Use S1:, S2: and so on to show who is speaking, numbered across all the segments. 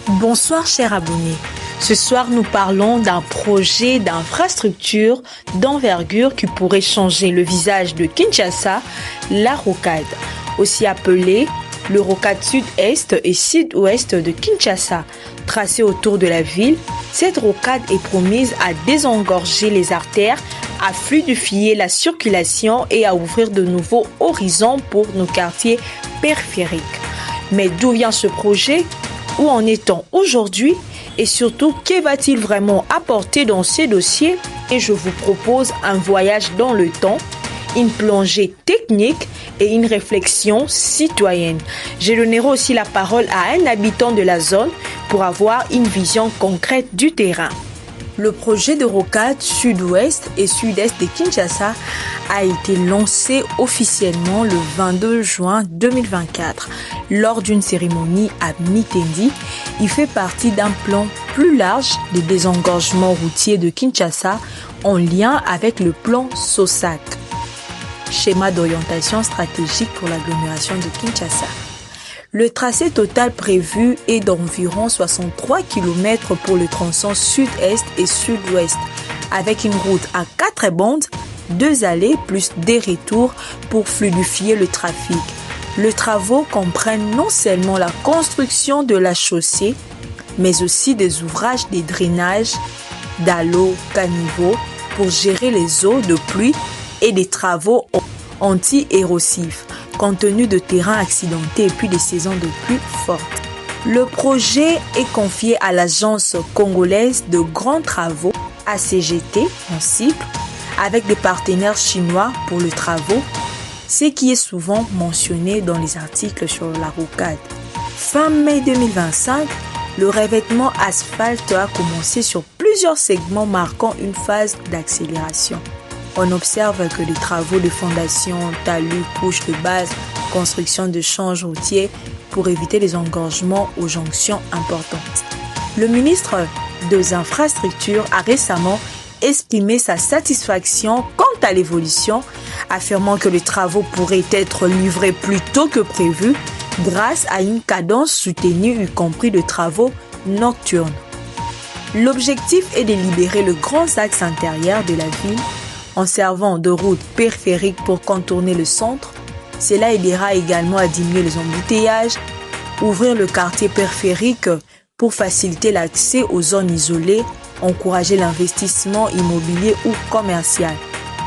S1: Bonsoir chers abonnés. Ce soir, nous parlons d'un projet d'infrastructure d'envergure qui pourrait changer le visage de Kinshasa, la rocade, aussi appelée le rocade sud-est et sud-ouest de Kinshasa. Tracée autour de la ville, cette rocade est promise à désengorger les artères, à fluidifier la circulation et à ouvrir de nouveaux horizons pour nos quartiers périphériques. Mais d'où vient ce projet? Où en est-on aujourd'hui? Et surtout, que va-t-il vraiment apporter dans ces dossiers? Et je vous propose un voyage dans le temps, une plongée technique et une réflexion citoyenne. Je donnerai aussi la parole à un habitant de la zone pour avoir une vision concrète du terrain. Le projet de rocade sud-ouest et sud-est de Kinshasa a été lancé officiellement le 22 juin 2024 lors d'une cérémonie à Mitendi. Il fait partie d'un plan plus large de désengorgement routier de Kinshasa en lien avec le plan SOSAC, schéma d'orientation stratégique pour l'agglomération de Kinshasa. Le tracé total prévu est d'environ 63 km pour le tronçon sud-est et sud-ouest, avec une route à 4 bandes, 2 allées plus des retours pour fluidifier le trafic. Les travaux comprennent non seulement la construction de la chaussée, mais aussi des ouvrages de drainage, d'allô, caniveau pour gérer les eaux de pluie et des travaux anti-érosifs, compte tenu de terrains accidentés et puis des saisons de pluie fortes. Le projet est confié à l'agence congolaise de grands travaux, ACGT en cycle, avec des partenaires chinois pour les travaux, ce qui est souvent mentionné dans les articles sur la rocade. Fin mai 2025, le revêtement asphalte a commencé sur plusieurs segments marquant une phase d'accélération. On observe que les travaux de fondation, talus, couches de base, construction de changes routiers pour éviter les engorgements aux jonctions importantes. Le ministre des Infrastructures a récemment exprimé sa satisfaction quant à l'évolution, affirmant que les travaux pourraient être livrés plus tôt que prévu grâce à une cadence soutenue, y compris de travaux nocturnes. L'objectif est de libérer le grand axe intérieur de la ville en servant de route périphérique pour contourner le centre. Cela aidera également à diminuer les embouteillages, ouvrir le quartier périphérique pour faciliter l'accès aux zones isolées, encourager l'investissement immobilier ou commercial.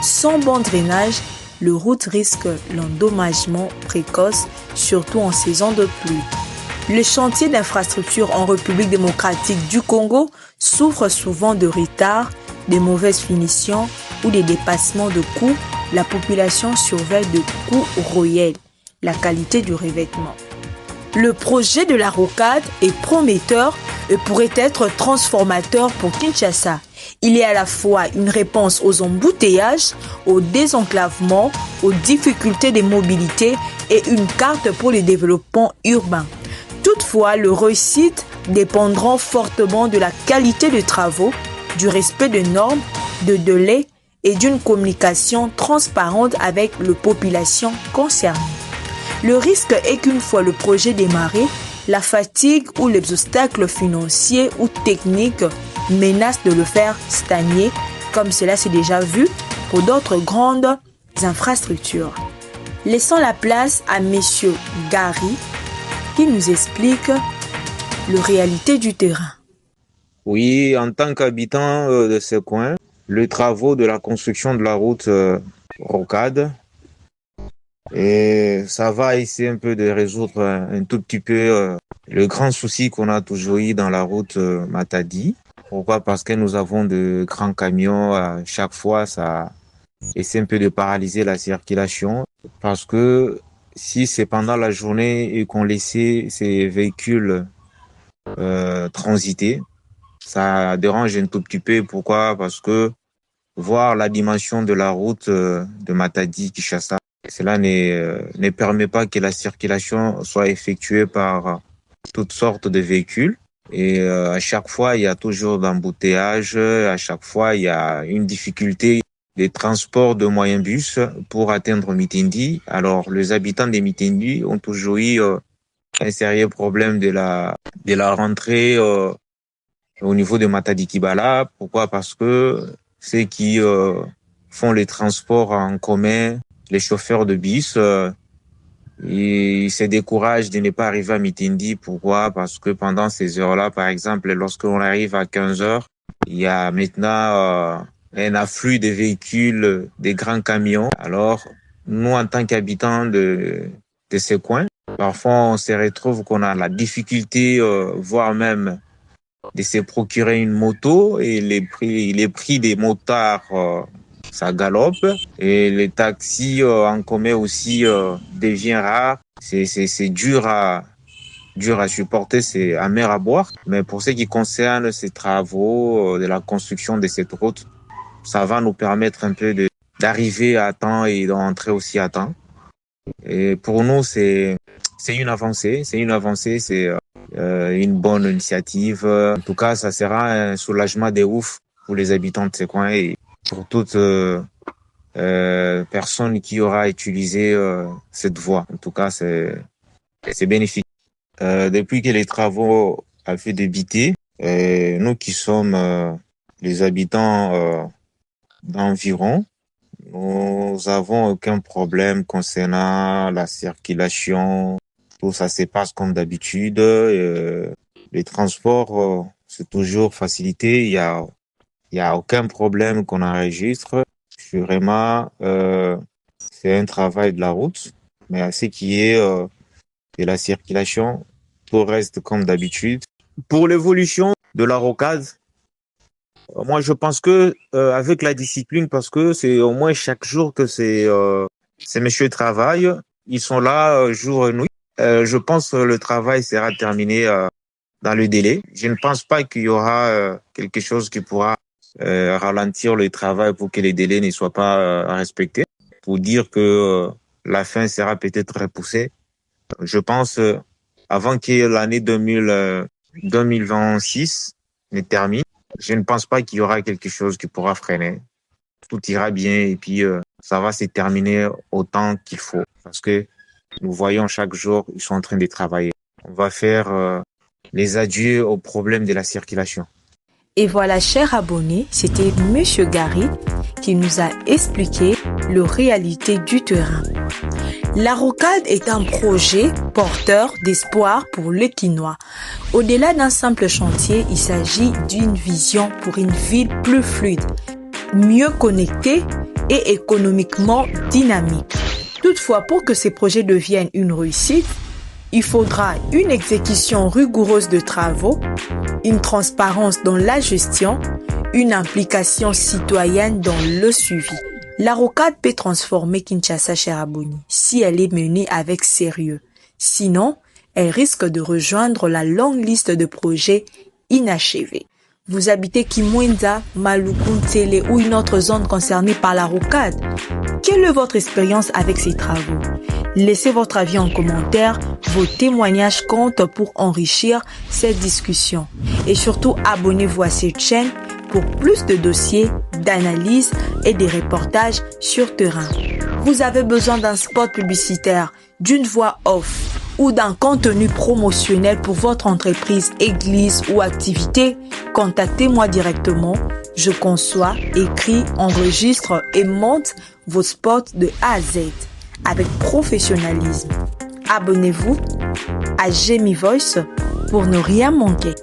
S1: Sans bon drainage, le route risque l'endommagement précoce, surtout en saison de pluie. Les chantiers d'infrastructure en République démocratique du Congo souffrent souvent de retard, de mauvaises finitions ou des dépassements de coûts. La population surveille de coûts réels, la qualité du revêtement. Le projet de la rocade est prometteur et pourrait être transformateur pour Kinshasa. Il est à la fois une réponse aux embouteillages, au désenclavement, aux difficultés de mobilité et une carte pour le développement urbain. Toutefois, le réussite dépendra fortement de la qualité des travaux, du respect des normes, de délais et d'une communication transparente avec les populations concernées. Le risque est qu'une fois le projet démarré, la fatigue ou les obstacles financiers ou techniques menacent de le faire stagner, comme cela s'est déjà vu pour d'autres grandes infrastructures. Laissons la place à M. Gary qui nous explique la réalité du terrain.
S2: Oui, en tant qu'habitant de ce coin, les travaux de la construction de la route rocade, et ça va essayer un peu de résoudre un tout petit peu le grand souci qu'on a toujours eu dans la route Matadi. Pourquoi? Parce que nous avons de grands camions. À chaque fois, ça essaie un peu de paralyser la circulation. Parce que si c'est pendant la journée et qu'on laissait ces véhicules transiter, ça dérange un tout petit peu. Pourquoi? Parce que voir la dimension de la route de Matadi-Kinshasa, cela ne permet pas que la circulation soit effectuée par toutes sortes de véhicules. Et à chaque fois, il y a toujours d'embouteillages. À chaque fois, il y a une difficulté des transports de moyens bus pour atteindre Mitendi. Alors, les habitants de Mitendi ont toujours eu un sérieux problème de la rentrée au niveau de Matadi Kibala. Pourquoi? Parce que ceux qui font les transports en commun, les chauffeurs de bus, ils se découragent de ne pas arriver à Mitindi. Pourquoi? Parce que pendant ces heures-là, par exemple, lorsqu'on arrive à 15 heures, il y a maintenant un afflux de véhicules, des grands camions. Alors, nous, en tant qu'habitants de ces coins, parfois on se retrouve qu'on a la difficulté, voire même de se procurer une moto, et les prix des motards, ça galope, et les taxis en commun aussi devient rare. C'est dur à supporter, c'est amer à boire. Mais pour ce qui concerne ces travaux de la construction de cette route, ça va nous permettre un peu d'arriver à temps et d'entrer aussi à temps. Et pour nous, c'est une avancée, c'est une bonne initiative. En tout cas, ça sera un soulagement de ouf pour les habitants de ces coins et pour toute personne qui aura utilisé cette voie. En tout cas, c'est bénéfique. Depuis que les travaux ont fait débuter, nous qui sommes les habitants d'environ, nous avons aucun problème concernant la circulation. Tout ça se passe comme d'habitude. Les transports, c'est toujours facilité. Il y a aucun problème qu'on enregistre. Vraiment, c'est un travail de la route. Mais à ce qui est de la circulation, tout reste comme d'habitude. Pour l'évolution de la rocade, moi, je pense que avec la discipline, parce que c'est au moins chaque jour que ces messieurs travaillent, ils sont là jour et nuit. Je pense que le travail sera terminé dans le délai. Je ne pense pas qu'il y aura quelque chose qui pourra ralentir le travail pour que les délais ne soient pas respectés. Pour dire que la fin sera peut-être repoussée. Je pense avant que l'année 2026 ne termine, je ne pense pas qu'il y aura quelque chose qui pourra freiner. Tout ira bien et puis ça va se terminer au temps qu'il faut. Parce que nous voyons chaque jour, ils sont en train de travailler. On va faire les adieux aux problèmes de la circulation.
S1: Et voilà, chers abonnés, c'était Monsieur Gary qui nous a expliqué la réalité du terrain. La rocade est un projet porteur d'espoir pour le Quinois. Au-delà d'un simple chantier, il s'agit d'une vision pour une ville plus fluide, mieux connectée et économiquement dynamique. Toutefois, pour que ces projets deviennent une réussite, il faudra une exécution rigoureuse de travaux, une transparence dans la gestion, une implication citoyenne dans le suivi. La rocade peut transformer Kinshasa, cher Aboni, si elle est menée avec sérieux. Sinon, elle risque de rejoindre la longue liste de projets inachevés. Vous habitez Kimwenza, Maluku-Ntsele ou une autre zone concernée par la rocade? Quelle est votre expérience avec ces travaux? Laissez votre avis en commentaire, vos témoignages comptent pour enrichir cette discussion. Et surtout, abonnez-vous à cette chaîne pour plus de dossiers, d'analyses et des reportages sur terrain. Vous avez besoin d'un spot publicitaire, d'une voix off ou d'un contenu promotionnel pour votre entreprise, église ou activité? Contactez-moi directement. Je conçois, écris, enregistre et monte vos spots de A à Z avec professionnalisme. Abonnez-vous à Gemi Voice pour ne rien manquer.